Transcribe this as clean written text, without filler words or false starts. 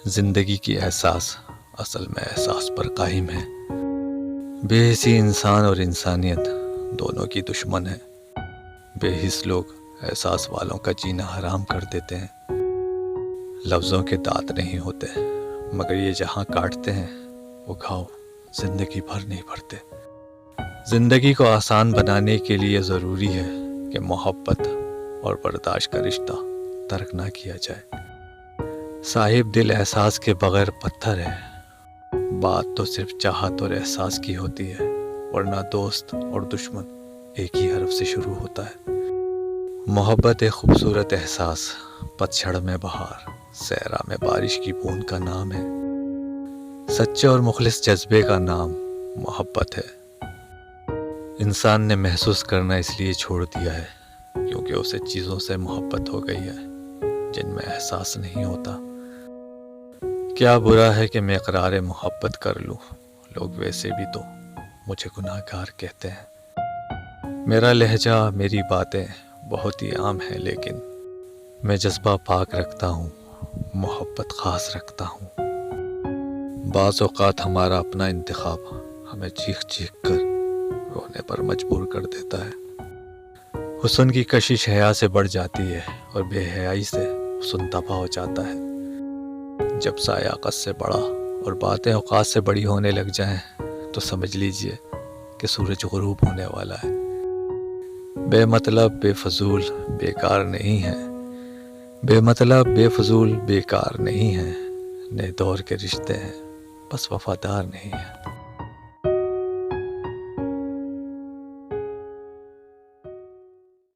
زندگی کی احساس اصل میں احساس پر قائم ہے۔ بے حسی انسان اور انسانیت دونوں کی دشمن ہے۔ بے حس لوگ احساس والوں کا جینا حرام کر دیتے ہیں۔ لفظوں کے دانت نہیں ہوتے، مگر یہ جہاں کاٹتے ہیں وہ گھاؤ زندگی بھر نہیں بھرتے۔ زندگی کو آسان بنانے کے لیے ضروری ہے کہ محبت اور برداشت کا رشتہ ترک نہ کیا جائے۔ صاحب دل احساس کے بغیر پتھر ہے۔ بات تو صرف چاہت اور احساس کی ہوتی ہے، ورنہ دوست اور دشمن ایک ہی حرف سے شروع ہوتا ہے۔ محبت ایک خوبصورت احساس، پتجھڑ میں بہار، صحرا میں بارش کی بوند کا نام ہے۔ سچے اور مخلص جذبے کا نام محبت ہے۔ انسان نے محسوس کرنا اس لیے چھوڑ دیا ہے کیونکہ اسے چیزوں سے محبت ہو گئی ہے جن میں احساس نہیں ہوتا۔ کیا برا ہے کہ میں اقرار محبت کر لوں، لوگ ویسے بھی تو مجھے گناہ گار کہتے ہیں۔ میرا لہجہ، میری باتیں بہت ہی عام ہیں، لیکن میں جذبہ پاک رکھتا ہوں، محبت خاص رکھتا ہوں۔ بعض اوقات ہمارا اپنا انتخاب ہمیں چیخ چیخ کر رونے پر مجبور کر دیتا ہے۔ حسن کی کشش حیا سے بڑھ جاتی ہے اور بے حیائی سے حسن تباہ ہو جاتا ہے۔ جب سایہ قد سے بڑا اور باتیں اوقات سے بڑی ہونے لگ جائیں تو سمجھ لیجئے کہ سورج غروب ہونے والا ہے۔ بے مطلب، بے فضول، بیکار نہیں ہے۔ بے مطلب، بے فضول، بیکار نہیں ہے۔ نئے دور کے رشتے ہیں، بس وفادار نہیں ہیں۔